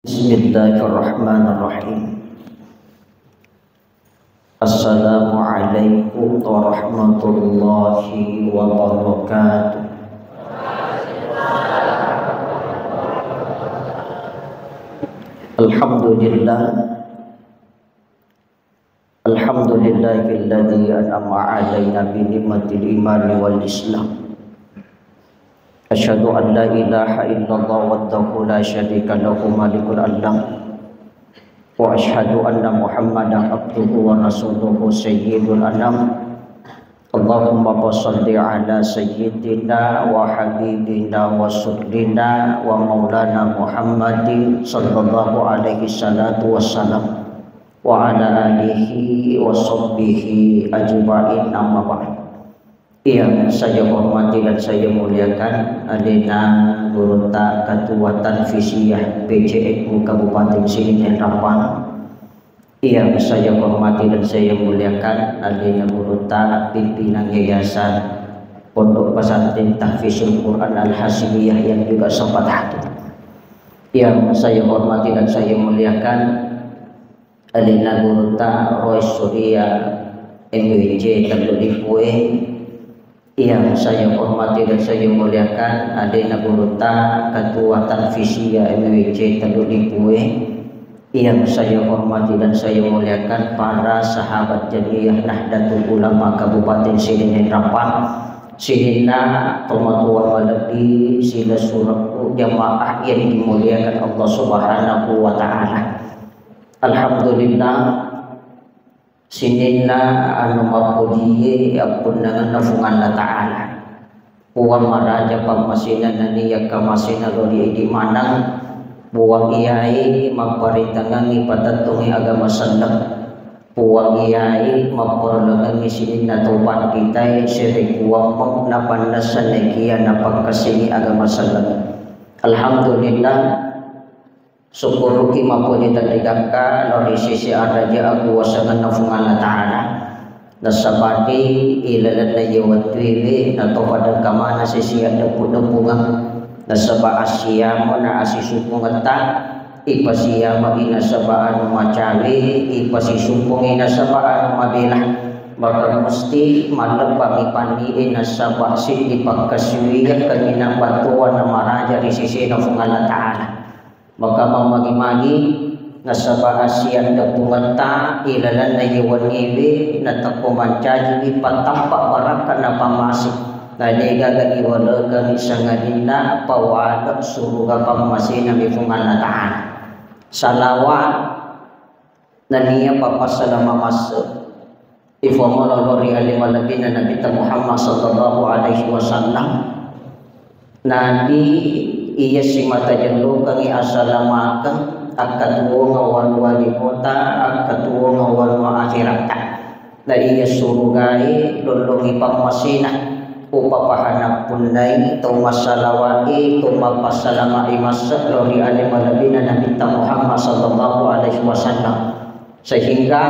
Bismillahirrahmanirrahim. Assalamualaikum warahmatullahi wabarakatuh. Alhamdulillah. Alhamdulillahilladzi an'ama 'alaina bi ni'matil iman wal islam. Asyhadu an la ilaha illallah wahdahu la syarika lahu malikul alam. Wa asyhadu anna Muhammadan abduhu wa rasuluhu sayyidul anam. Allahumma shalli ala sayyidina wa habibina wa sunnina wa maulana Muhammadin sallallahu alaihi salatu wassalam wa ala alihi wa sahbihi ajma'in, amma ba'd. Yang saya hormati dan saya muliakan Adina Gurunta Ketua Tanfisiyah PJNU Kabupaten Siring Rampang. Yang saya hormati dan saya muliakan Adina Gurunta Pimpinan Yayasan Pondok Pesantren Tahfizul Quran Al-Hasimiyah yang juga sempat hadir. Yang saya hormati dan saya muliakan Adina Gurunta Roy Surya MWJ Terdudipue. Yang saya hormati dan saya muliakan Adina Gurunta Ketua Tanfisiyah MWJ Terdudipue. Yang saya hormati dan saya muliakan para sahabat jamiah Nahdlatul Ulama Kabupaten Siring Rampang, Sirina Tomatua Malabi, sila suraku jamaah yang dimuliakan Allah Subhanahu wa taala. Alhamdulillah. Sinina anu mapudiye apun dengan nafungan Allah Ta'ala. Puang maraja pamasina naniya kamasina lori di manang. Puang iyai maparintangangi patatungi agama sallam. Puang iyai maparlagangi sinina tupan kita siri puang pang napanasan nekia napagkasini agama sallam. Alhamdulillah. Syukuruki mapuni tadikaka lori sisi araja aku wasangan nafungan Allah Ta'ala. Nasabati ilalan na yawatwiwi na topada kamana sisi adapun-dapungan. Nasaba asyama na asisupungata. Ipasiyama inasabaan macawi. Ipasisumpung inasabaan mabilah. Maka mesti malabang ipani inasaba sidi pagkaswiya kanina batuan na maraja di sisi nafungan Allah Ta'ala. Maka mamagi-magi nasaba asian da pungata ilalan na iwaniwi na takumancaji patampak baraka na pamasik na negaga iwalaga isangadina pawada suruga pamasi na mifungan na taan salawat na niya papasalama maso ifamonolori alimalabi na nabita Muhammad sallallahu alaihi wasallam na di iya si mata jelo kangi asalamakan akatuo ngawan wali kota akatuo ngawan wa akhirata na iya surugai lolongi pangmasina upapahanap punay ito masalawai ito mapasalamai masa lori alimalabina na kita Muhammad sallallahu alaihi wasallam sehingga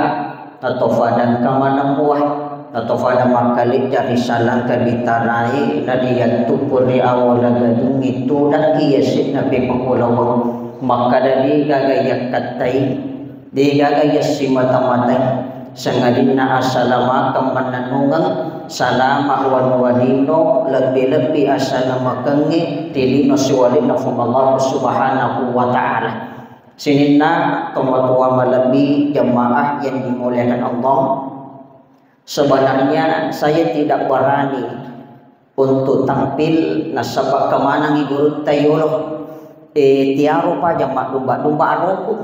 natofadan kamanamuah atau pada makalik dari salah kabitarai nadiyan tupuri awal gadung itu dan kiasit nabi pengulawang maka dari gagayak katai di gagayak si mata-matai sangadin na asalama kamananungang salama wan-walino lebih-lebih asalama kengi tilino siwalin na Allah subhanahu wa ta'ala. Sinina tumatua malabi jamaah yang dimuliakan Allah. Sebenarnya saya tidak berani untuk tampil nasabak kemana ngigurut tayolo tiaro pa jamak dumba aroku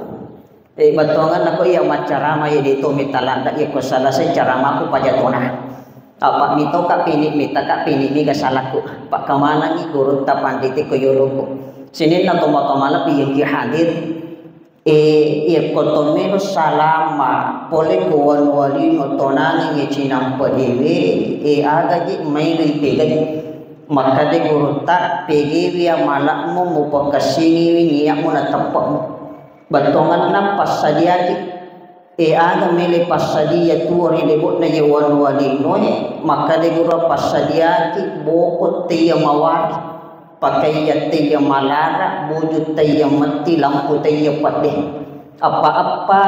batongan ako iya macarama ya dito mitalanda ya ko salah saya carama ko pajatona apa mito ka pini mita ka pini ga salako pa kemana ngigurut ta panditi ko yolo sinin na tumakamala piyong hadir kotomeno salama pole kuwan walino tonani nge cinam pediwi agaji maili pegaji maka de gurunta pegiwi ya malakmu mupakasini niyak mo na tampak mo batongan na pasadiaji aga mele pasadia tuori lebot na yawan walino maka de gura pasadiaji bokot tiya mawari pakai yati yang malara wujud tay yang mati lampu tay yang padeh apa-apa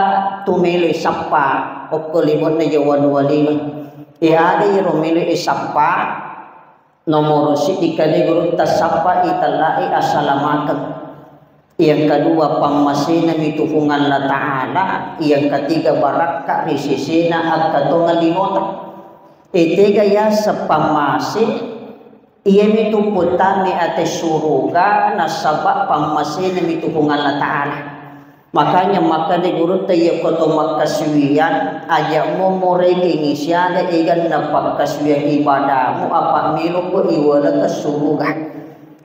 tumili sapa o kelimot na jawan walima ada yung rumili isapa nomor si dikali guru tasapa italai asalamakan. Yang kedua pangmasina mitufungan la ta'ala. Yang ketiga barakah risisina at katungan linota. Itiga ya sa pamasin iya mituputan ni ate suruga na sabak pangmasina mitufungan la ta'ala. Makanya maka di guru tayo koto makaswiyan aja mo moregi ngisyada igan na pagkaswiyan ibadah mo apa milo ko iwala kasuruga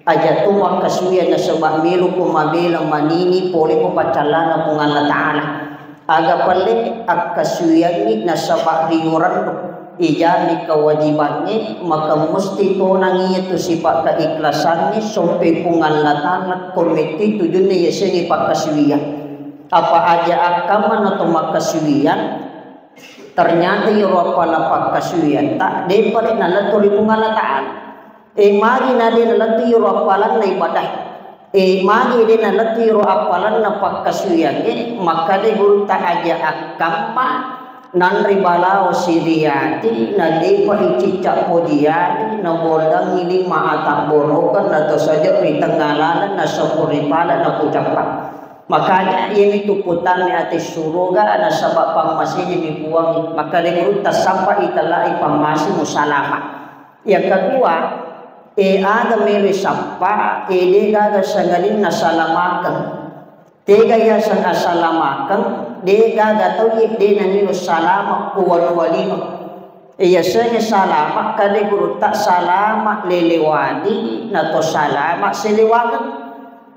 aja tu makaswiyan na sabak milo ko mabilang manini poli ko pacalana kung Allah Ta'ala aga pali akaswiyan ni na sabak riuran ijami kewajibannya maka mesti to nangiya to sifat keikhlasan ni sampai kung Allah Ta'ala komiti tujuannya yasini pagkaswiyan apa aja akaman atau makaswiyan ternyata yung pala pagkaswiyan tak di pa rin nalato rin kung alataan magi na din nalato yung apalan na ibadah magi din nalato yung apalan na pagkaswiyan maka di guru tak aja akama nan ribalao siriyati na di pa icicak podiani na boldang ini maatak borokan na to saja ritangalanan na sapuripala na kucapak. Makanya ini tuputan ni atis suruga na sabab pangmasini ni buang maka lingurut tasampa italai pangmasi musalama. Yang kedua aga meri sampa de gaga sangalin na salamakan. Tega ya sang asalamakan de gaga tau de nanino salama kuwan walino. Iya sanya salama kade guru tak salama lelewani na to salama selewagan.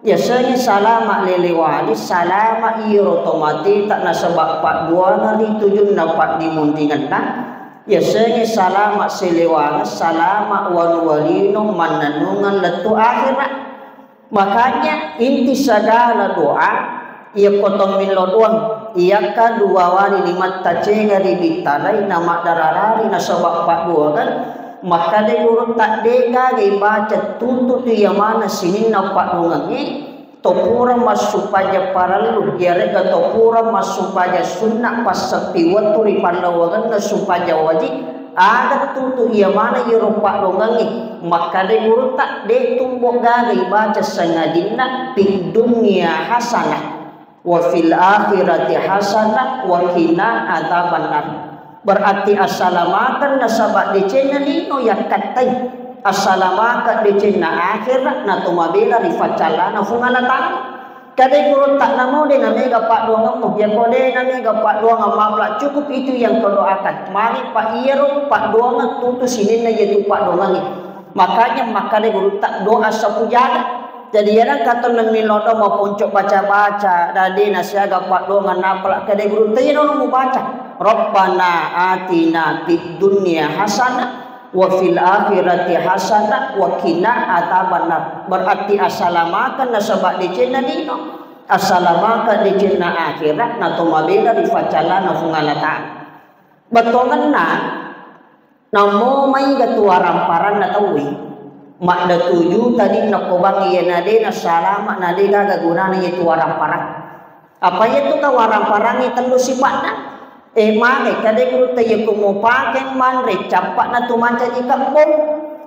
Ya sanya salama lelewali salama iyo otomati tak nasabak pak dua nari tujuh napak dimundingan na ya sanya salama selewangan salama walino mananungan letu akhirat makanya inti segala doa ia potong min lodoang ia ka dua wali lima tacenga ditalai nama dararari nasabak pak dua kan maka de guru tak dega ge baca tuntut yang mana sini nampak dungangi topura masupaja paralu yarega topura masupaja sunnah pasati waturi panlawangan na supaja wajib ada tuntut yang mana yerupak dungangi maka de guru tak de tumbok gage baca sangadina di dunia hasanah wa fil akhirati hasanah wa qina adzabannar. Berarti assalamakan nasabak di cina lino yang katai assalamakan di cina akhirat na tumabila rifacala na fungalatan kadai guru tak namo de namega pak doang mo yang kode namega pak doang amabla cukup itu yang kau doakan mari pak iyero pak doang tutu sini na yaitu pak doang makanya maka de guru tak doa sapujaga jadi orang kata namilodo mau puncuk baca-baca dadi nasiaga pak doang napla kadai guru tayo no mau baca Rabbana atina fid dunya hasanah wa fil akhirati hasanah wa qina adzabannar. Berarti assalamakan nasabak di cina dino assalamakan di cina akhirat na tumabela di facala na fungalatan betongan na mo may gatuaran paran na tawi makda tuju tadi na kubang iya na di na salama na di gagaguna na ituaran paran apa itu kawaran paran italo sifat na mage kade guru tayo kumupake manre capak na tumanca di kampung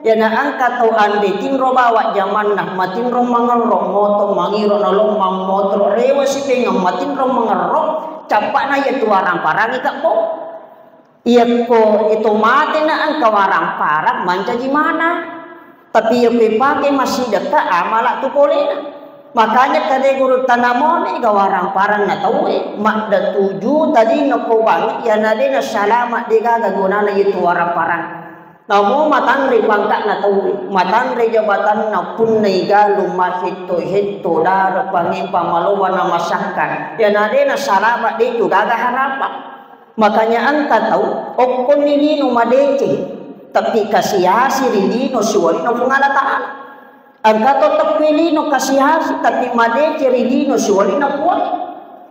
ya na angka tau ande tinro bawa zaman na matinro mangerro moto mangiro na lomang moto rewa si pengam matinro mangerro capak na ya tuarang parang di kampung iya ko itu mati na ang kawarang parang manca di mana tapi yung pipake masih dekat amala tu polena. Makanya kade guru tanamone gawarang parang na tawi makda tuju tadi nakubang ya nade na salama diga gaguna na itu warang parang namo matanri pangkat na tawi matanri jabatan na punnay galu mahito hito dar pangin pamalowa na masakkan ya nade na salama dito gaga harapa makanya angka tahu okon nilino madece tapi kasihasi rilino suwalino pungalataan angka tepilino kasihasi tapi madece rilino suwalina puan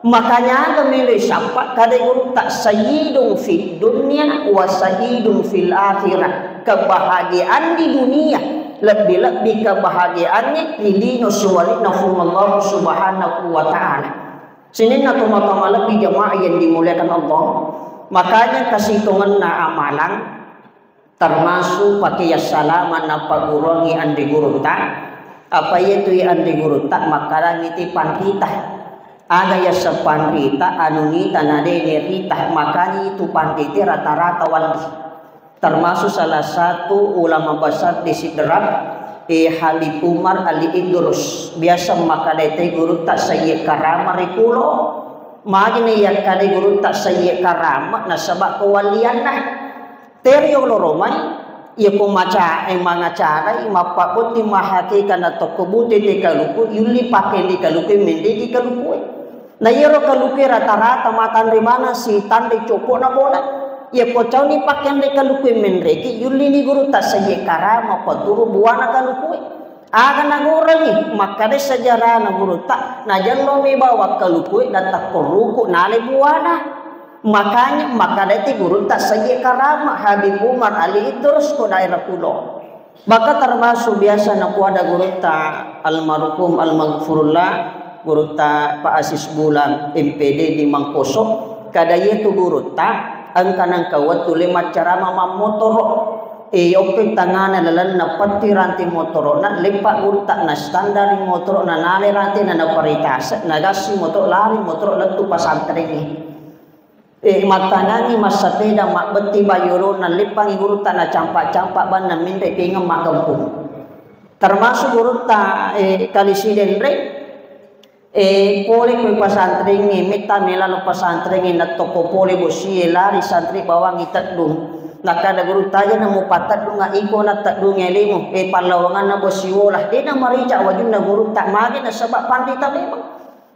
makanya gamile sampai kade guru tak sayyidun fid dunya wa sayyidun fil akhirah kebahagiaan di dunia lebih-lebih kebahagiaannya lilino suwali nafullah subhanahu wa ta'ala. Sini na tumatama lebih jamaah yang dimuliakan Allah. Makanya kasitungan na amalan termasuk pakai salaman na pagurongi andi gurunta. Apa itu andi gurunta makaran iti pandita. Ada ya sepandita anunita nadene rita makanya itu pandita rata-rata wali. Termasuk salah satu ulama besar di Sidrap Habib Umar Ali Idrus biasa makadete guru tak saya karama rikulo magini ya kade guru tak saya karama na sabak kewalian nah terio loromai ya kumaca mga cara mapapot di mahaki kana tokobuti di kaluku yuli pakai di kaluku mende di kaluku na yero kaluku rata-rata matan rimana si tande copo na bola ya kocau ni pakaian de kalukui menreki yuli ni guru tak saye karama paturu buana kalukui aga na gurangi maka de sejarah na guru tak na jallo me bawa kalukui na tak peruku nale buana makanya maka de guru tak saye karama Habib Umar Ali Idrus ko daerah pulau maka termasuk biasa na kuada guru tak almarhum almaghfurullah guru tak Pak Asis Bulan MPD di Mangkosok kadaya tu guru tak ang kanang kawat tuli macara mama motoro oke tangan lalan na pati ranti motoro na lempak urta na standar motoro na nale ranti na paritas na gasi motor lari motoro lentu pasantren matanani masateda mak beti bayuro na lepang urta na campak-campak ban na minde pingem mak kampung termasuk urta kalisiden re pole ko pasantren mita melalo pasantren na toko pole bosi lari santri bawang itat dum nakada guru taja na mo patat dum nga iko na tadung elimo palawangan na bosi wolah de na marica wajun na guru tak magi na sabab pandita memang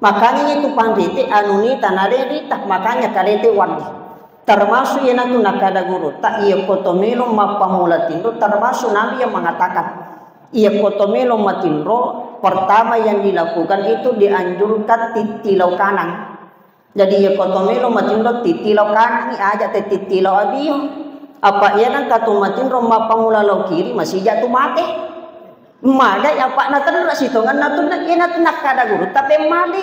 makanya itu pandite anuni tanare rita makanya karete wandi termasuk yang itu nakada guru tak ia kotomelo mapamula tindo termasuk nabi yang mengatakan ia kotomelo matindro pertama yang dilakukan itu dianjurkan titilau kanan. Jadi ya kotomelo matindo titilau kanan ni aja te titilau abio. Apa ya nang katu matindo mapamula lau kiri masih jatuh mati. Mada ya pak na tanra sitongan na tunna ina tunak kada guru tapi mali.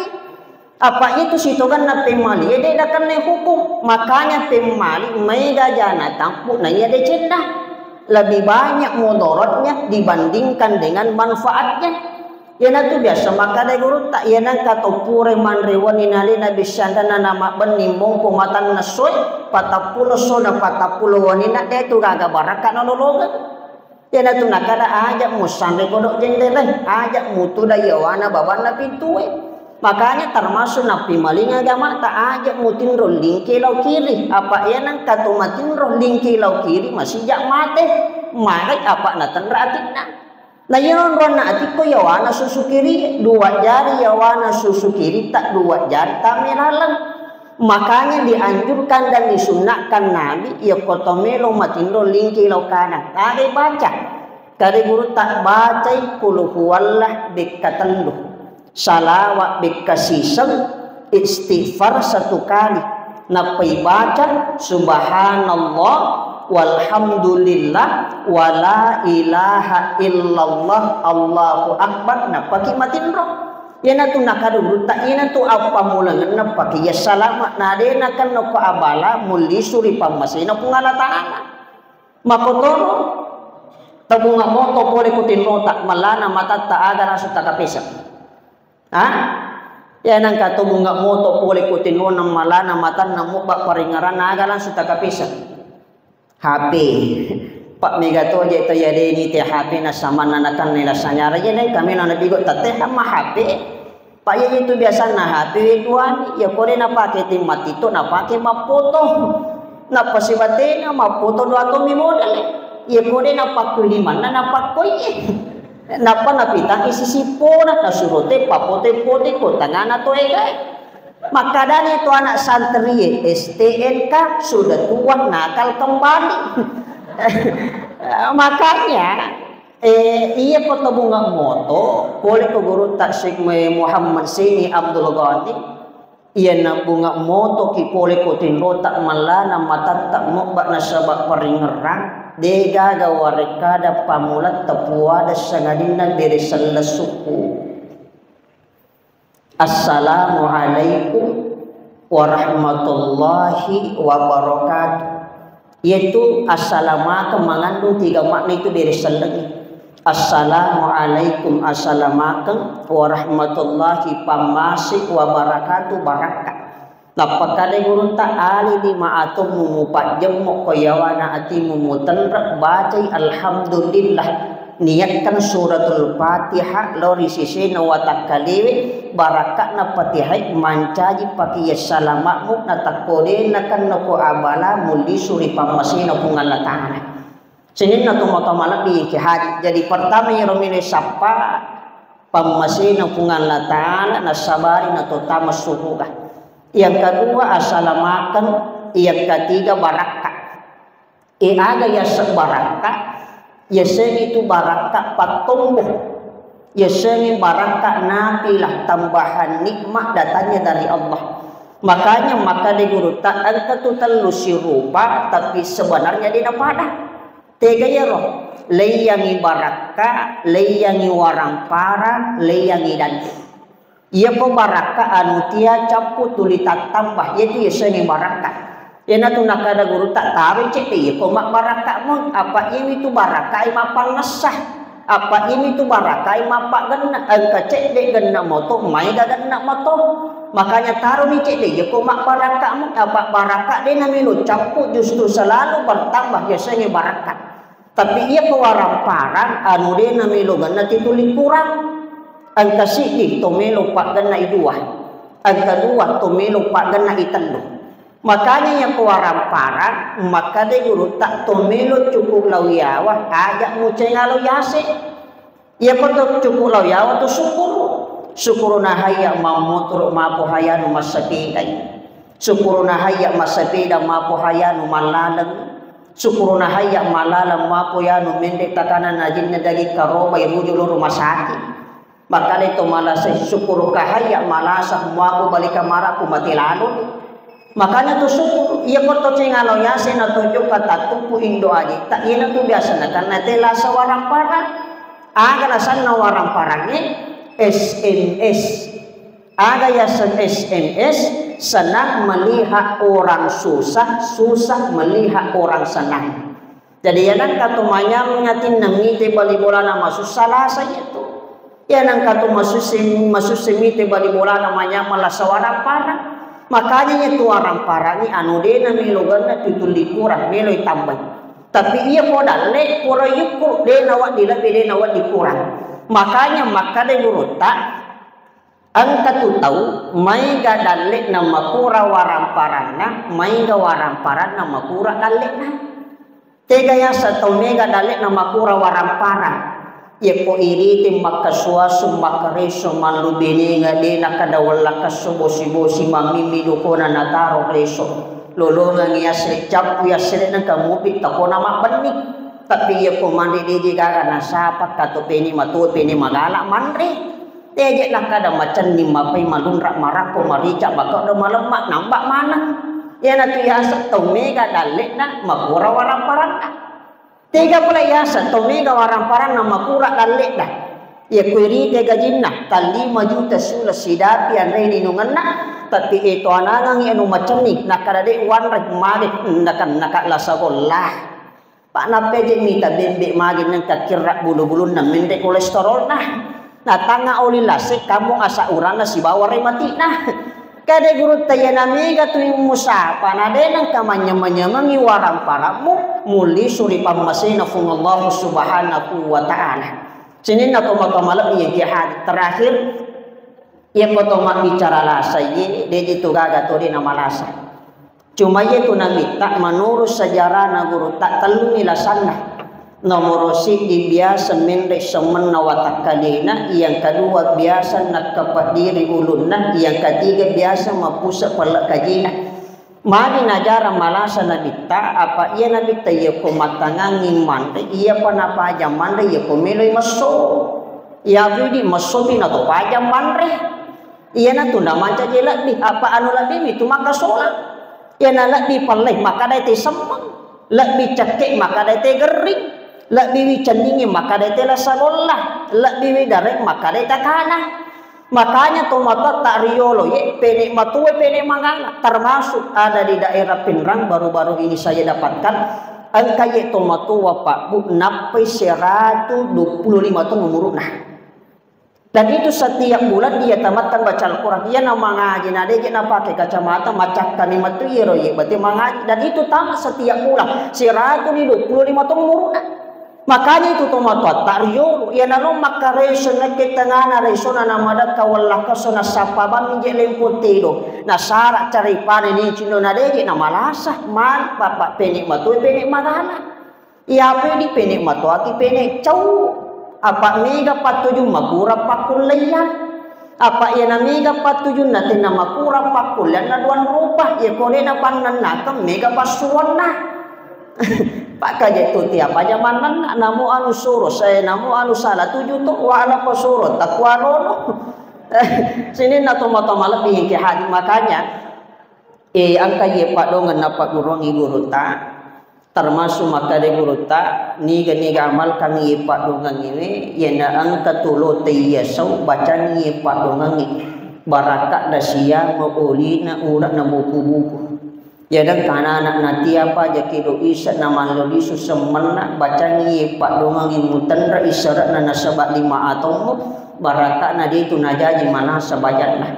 Apa itu sitongan na pemali ya dia akan hukum. Makanya pemali mega jana tampu na ya de cendah. Lebih banyak mudaratnya dibandingkan dengan manfaatnya. Yana tu biasa maka ada guru tak yana kata pure manrewan inali nabi sandana nama benimbong pematan nasoi patapulo sona patapulo wanina dia tu gaga barakan nolologa yana tu nakada ajak musandre kodok jendela ajak mutu dayawana babana pintu makanya termasuk napi maling agama tak ajak mutin rolling kilau kiri apa yana kata matin rolling kilau kiri masih jak mate marai apa natan ratina. Nah yang rona atiko yawana susu kiri dua jari yawana susu kiri tak dua jari tamiralan makanya dianjurkan dan disunahkan Nabi ya kotomelo matindo lingki lau kanan kade baca kade guru tak baca kulu huwallah bikkatallu salawat bikkasisam istighfar satu kali napai baca subhanallah walhamdulillah wala ilaha illallah Allahu akbar na paki matinro yana tu nakadu ta ina tu apa mulangan na paki ya salamat na de na kan no abala muli suri pamasina kung ala taala makotoro tabunga moto pole kutinro tak malana mata ta aga rasu takapisa ha yana ka tabunga moto pole kutinro na malana mata na mubak paringaran aga rasu takapisa HP Pak Megato aja itu ya ini teh HP na sama nanakan nila sanyara aja deh kami nana bigo tate sama HP Pak ya itu biasa na HP tuan ya kore na pakai timmat itu na pakai mapoto na pasibate na mapoto dua to mi modal ya kore na pakui di mana na pakui na pa na pitang isisipo na surote papote pote ko tangana to makadanya itu anak santri STNK sudah tua nakal kembali makanya iya foto bunga moto boleh ke guru taksik Muhammad Sini Abdul Ghani iya na bunga moto ki boleh ko tinro tak malana mata tak mukbak na sabak paringerang dega gawareka pamulat tapua da sangadina dari suku. Assalamualaikum warahmatullahi wabarakatuh. Yaitu assalamualaikum mengandung 3 makna itu dari selagi. Assalamualaikum assalamualaikum warahmatullahi pamasik wabarakatuh barakat. Napakade guru tak ali di maatum mumupat jemuk koyawana ati mumutenrak baca alhamdulillah. Niatkan suratul Fatihah lori sisi nawata kaliwe barakat na Fatihah mancaji pakai salamakmu na takode na kan nako abala muli suri pamasina pungan latana. Sinin na tumakamala di kihad. Jadi pertama yang romile sapa pamasina pungan latana na sabari na totama suhuga. Yang kedua assalamakan, yang ketiga barakat. Aga ya sebarakat. Yaseng itu barakat patumbuh. Yaseng barakat nafilah tambahan nikmat datanya dari Allah. Makanya maka di guru tak angka tu telusi rupa tapi sebenarnya dia pada. Tega ya roh. Layangi barakat, layangi warang para, layangi dan. Ia po barakat anutia capu tulita tambah yaitu yaseng barakat. Yana tu nakada guru tak tahu cek dia komak barakat mon apa ini tu barakai mapan nasah apa ini tu barakai mapak gena angka cek dek gena moto mai dah gena moto makanya taruh ni cek dia komak barakat mon apa barakat dia namilu campur justru selalu bertambah biasanya barakat tapi ia pewarang parang anu dia namilu gena tituli kurang angka sikit tu melu pak gena idua angka dua tu melu pak gena itelu. Makanya yang kewarang parang maka de guru tak tomelo cukup lauyawa ajak muceng alo yase ya perlu cukup lauyawa tu syukuruna hayya mamutur mapo hayanu masakitai syukuruna hayya masabida mapo hayanu malalang syukuruna hayya malalang mapo yanu mendek takanan najinna dagi karoba irujul rumah sakit maka de to malasa syukuruka hayya malasa mapo balika maraku mati lalu. Makanya tu syukur ia perto cengalo ya sena tunjuk kata tupu indo aja tak ina tu biasa na karena tela sawarang parang aga sana warang parangnya SMS aga ya SMS senang melihat orang susah melihat orang senang jadi ya nang katumanya mengatin nami te bali bola nama susah lah saya tu ya nang katu masus semite bali bola namanya malah sawarang parang. Makanya itu orang parani anu dena milogan tutuli kurang meloi tambah. Tapi ia modal le pura yukur dena wa dilebih dena wa dikurang. Makanya maka de guruta angka tu tahu mai ga dalek nama kura warang parana mai ga warang paran nama kura dalek na. Tega ya satau mega dalek nama kura warang parang. Ye po iriti makaswasu makareso malubini nga di nakadawala kasubosi-bosi mamimido ko na nataro reso lolongan iya sri capu ya sri nang kamupi tako na mapanik tapi ye po mandi di gaga na sapat kato peni matu peni magala mandri teje nakada macan ni mapay malunrak marako marica baka do malemak nambak mana ya na tuyasa tomega dalek na makura warang parang Tiga pula yasa tomega warang parang nama kura dalek dah. Ya kuiri tega jinnah kali 5 juta sulah sidapi anre ninungan na tapi itu anangang anu macam ni nakadade wan rek mage nakak lasagolah. Pak nape je mita bembe mage nang kakirrak bulu-bulu na mende kolesterol nah. Nah tanga olila se kamu asa urana si bawar mati nah. Kade guru tayana mega tu musa panade nang kamanya menyemangi warang paramu muli suri pamasina fung Allah subhanahu wa ta'ala. Sini na tumakamala iya jihad terakhir ia potoma bicara lasa ye de itu gaga tori nama lasa. Cuma ye tu namita menurut sejarah na guru tak telumi lasana. Nomor di biasa mendek semen nawatakalina, yang kedua biasa nak kepadiri ulunna, yang ketiga biasa mapusat palak kajina. Mari najara malasa nabita apa ia nabita ia komatangangi mande ia panapa aja mande ia komiloi maso ia budi maso bina to pajam mande ia na tunda manca jelat di apa anu labi itu maka solat ia nalak di palai maka dai te sembang Lebih cekik maka dete gering. Lebih ceningin maka dete lasagolah. Lebih darek maka dete kalah. Makanya tomato tak riolo ye penek matue penek mangala. Termasuk ada di daerah Pinrang baru-baru ini saya dapatkan angka ye tomato Pak Bu napai 125 tu ngumuruna. Dan itu setiap bulan dia tamatkan baca Al-Quran. Ia nama ngaji nade je nak pakai kacamata macak kalimat tu ye berarti mengaji. Dan itu tamat setiap bulan 125 tu ngumuruna. Makanya itu tomato tario ya nalo makareso na ketangana reso na namada kawalla ka so na sapaban je lempotero na sara cari pane ni cindo na deje na malasa man papa penik matu penik magala ya pe di penik matu aki penik cau apa mega patuju makura pakul leyan apa ya na mega patuju na tina makura pakul yan na duan rupa ya kone na panan na ka mega pasuan na Pak kaje tu tiap aja manan namu anu suruh saya namu anu salah tujuh tu wala ko suruh takwa rono sini na toma-toma lebih ke hadi makanya angka ye Pak dongan napa gurungi guru ta termasuk maka de guru ta niga amal kang ye Pak dongan ini ye na angka tulo te ye sau baca ye Pak dongan ini barakat dasia mauli na urak na buku-buku. Ya dan karena anak nanti apa jadi do isa nama lodi susemena baca ni Pak dongangin mutan ra isyarat na nasabat 5 atau baraka na di itu najaji mana sabajan lah.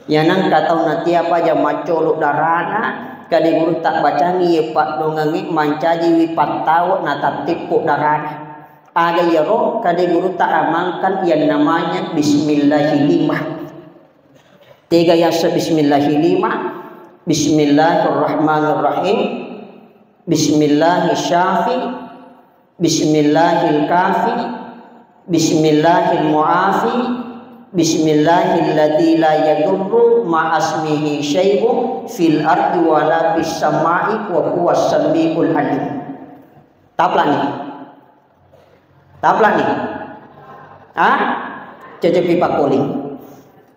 Ya nang katau nanti apa aja macolok darana kali guru tak baca ni Pak dongangin mancaji wipat tahu na tatipuk darana. Ada ya roh kali guru tak amalkan yang namanya bismillahirrahmanirrahim. 3 ya bismillahirrahmanirrahim. Bismillahirrahmanirrahim. Bismillahirrahsyafi. Bismillahirkafi. Bismillahirmuafi. Bismillahilladzi la yadurru ma'asmihi syai'un fil ardi wala fis sama'i wa huwas samiul alim. Taplah nih. Cecepi Pak Koling.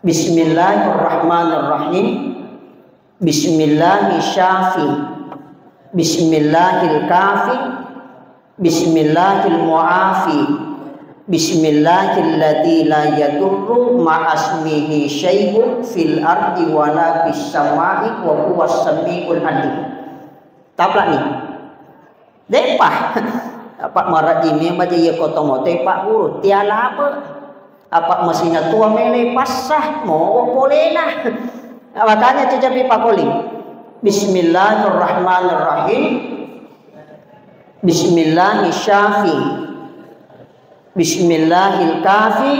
Bismillahirrahmanirrahim. Bismillahirrahsyafi. Bismillahirkafi. Bismillahirmuafi. Bismillahilladzi la yadurru ma'asmihi syai'un fil ardi wala fis sama'i wa huwas samiul alim. Taplah nih. Depah. Apa marat ini baca ye kotomote Pak Guru tiala apa? Apa mesinnya tua mele pasah mau polena. Makanya cecapi Pak Koling. Bismillahirrahmanirrahim. Bismillahirrahsyafi. Bismillahirkafi.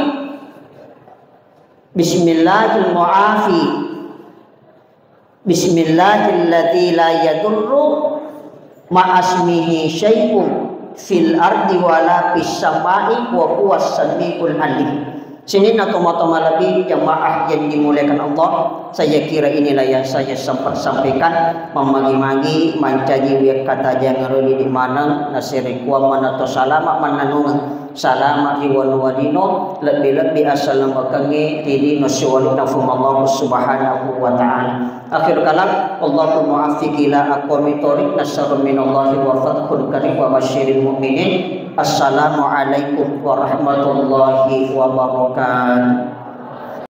Bismillahirmuafi. Bismillahilladzi la yadurru ma'asmihi syai'un fil ardi wala fis sama'i wa huwas samiul alim. Sini toma-toma lebih jamaah yang dimuliakan Allah. Saya kira inilah yang saya sempat sampaikan. Memagi-magi mancaji wiak kata jangan di mana nasiri kuaman atau salama mananungan salama iwan wadino lebih-lebih assalamualaikum diri nasyawal nafum Allah subhanahu wa ta'ala. Akhir kalam Allahumma afiqila aqwamitorik nasarum minallahi wa fathul karim wa basyiril mu'minin. Assalamualaikum warahmatullahi wabarakatuh.